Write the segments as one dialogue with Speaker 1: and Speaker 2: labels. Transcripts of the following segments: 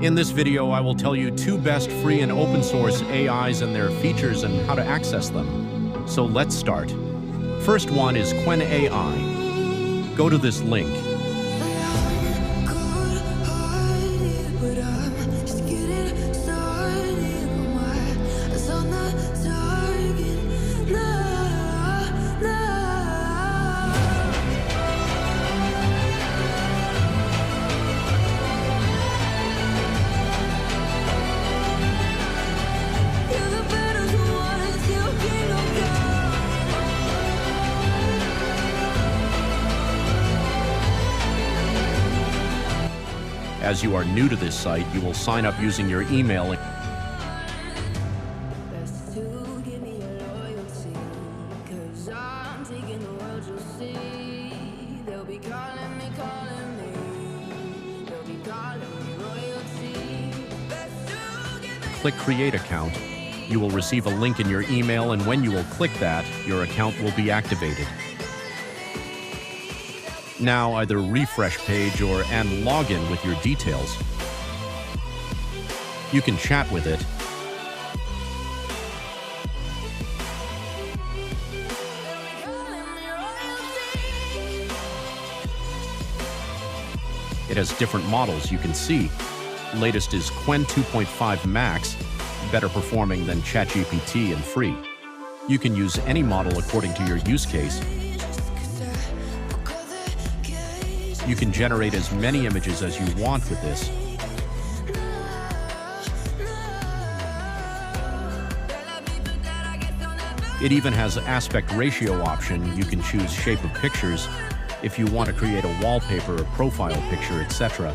Speaker 1: In this video, I will tell you 2 best free and open source AIs and their features and how to access them. So let's start. First one is Qwen AI. Go to this link. As you are new to this site, you will sign up using your email. Click Create Account. You will receive a link in your email, and when you will click that, your account will be activated. Now either refresh page and log in with your details. You can chat with it. It has different models you can see. Latest is Qwen 2.5 Max, better performing than ChatGPT and free. You can use any model according to your use case. You can generate as many images as you want with this. It even has aspect ratio option. You can choose shape of pictures if you want to create a wallpaper, a profile picture, etc.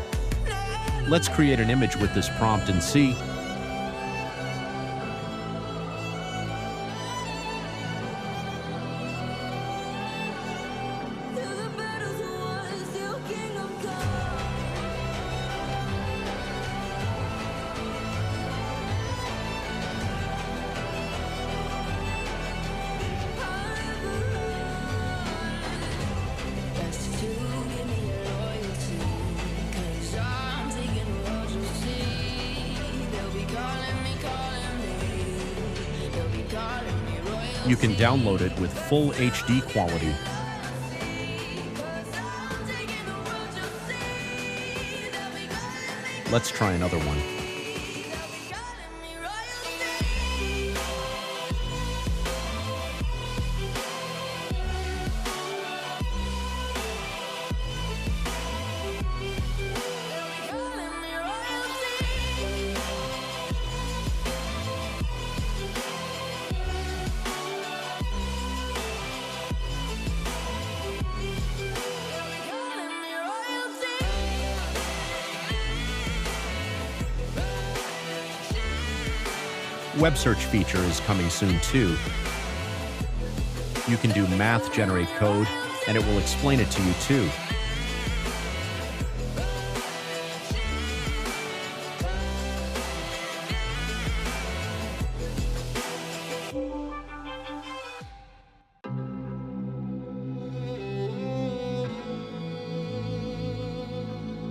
Speaker 1: Let's create an image with this prompt and see. You can download it with full HD quality. Let's try another one. Web search feature is coming soon too. You can do math, generate code, and it will explain it to you too.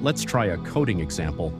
Speaker 1: Let's try a coding example.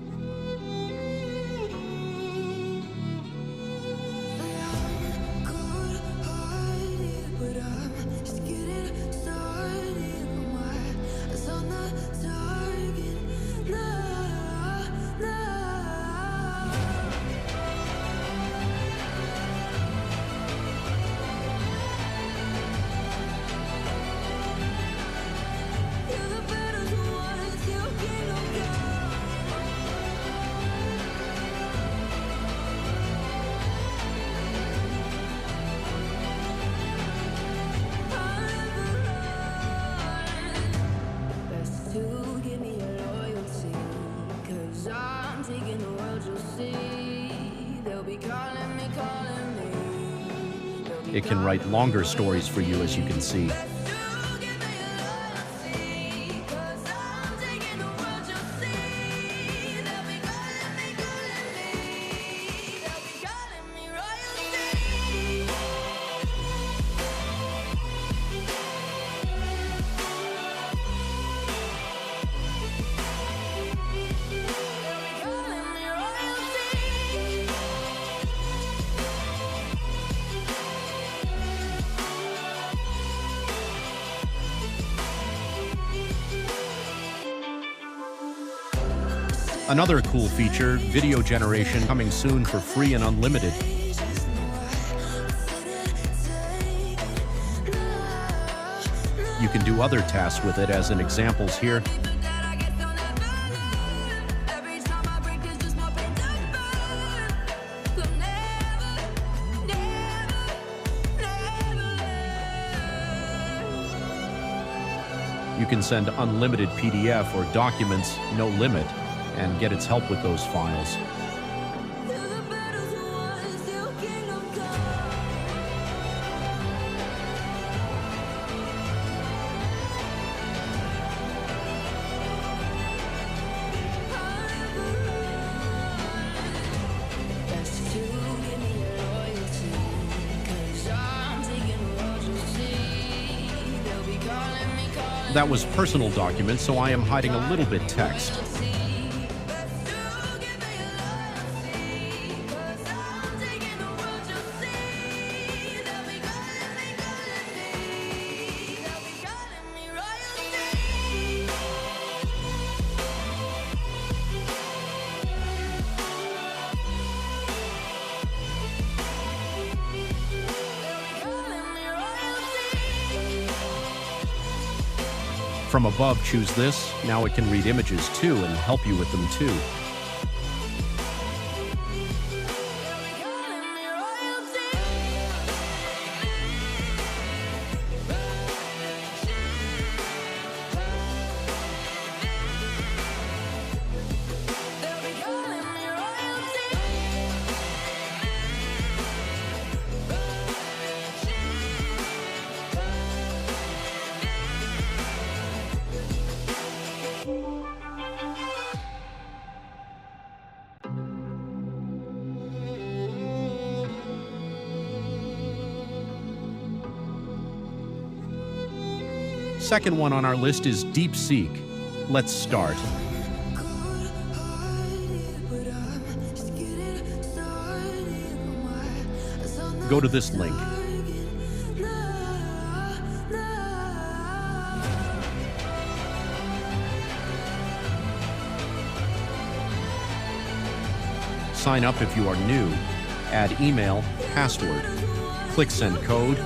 Speaker 1: It can write longer stories for you, as you can see. Another cool feature, video generation, coming soon for free and unlimited. You can do other tasks with it, as in examples here. You can send unlimited PDF or documents, no limit, and get its help with those files. That was personal documents, so I am hiding a little bit text. From above, choose this. Now it can read images too and help you with them too. Second one on our list is DeepSeek. Let's start. Go to this link. Sign up if you are new. Add email, password. Click Send Code.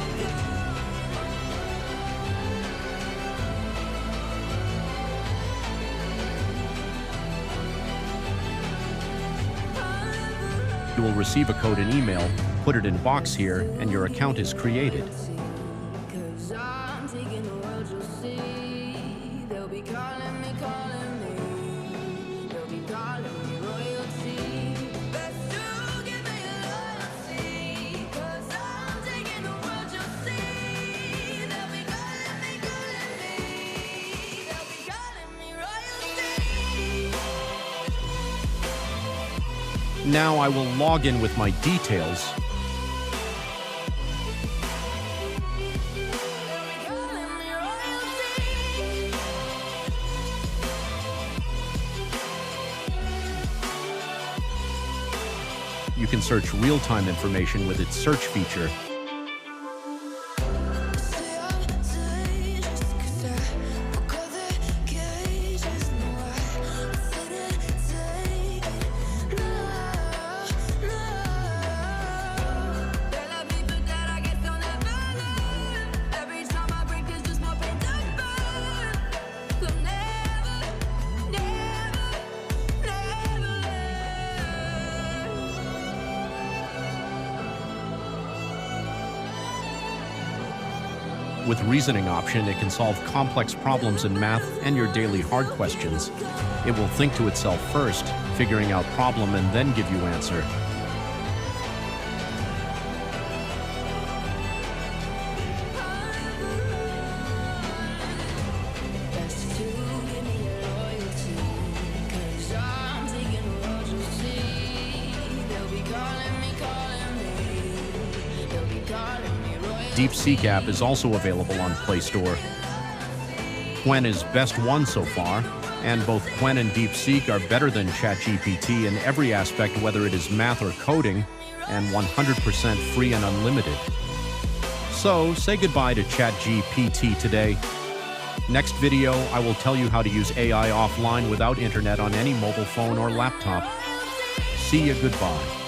Speaker 1: You will receive a code in email, put it in a box here, and your account is created. Now I will log in with my details. You can search real-time information with its search feature. With reasoning option, it can solve complex problems in math and your daily hard questions. It will think to itself first, figuring out problem and then give you answer. DeepSeek app is also available on Play Store. Qwen is best one so far, and both Qwen and DeepSeek are better than ChatGPT in every aspect, whether it is math or coding, and 100% free and unlimited. So, say goodbye to ChatGPT today Next video, I will tell you how to use AI offline without internet on any mobile phone or laptop. See you, goodbye.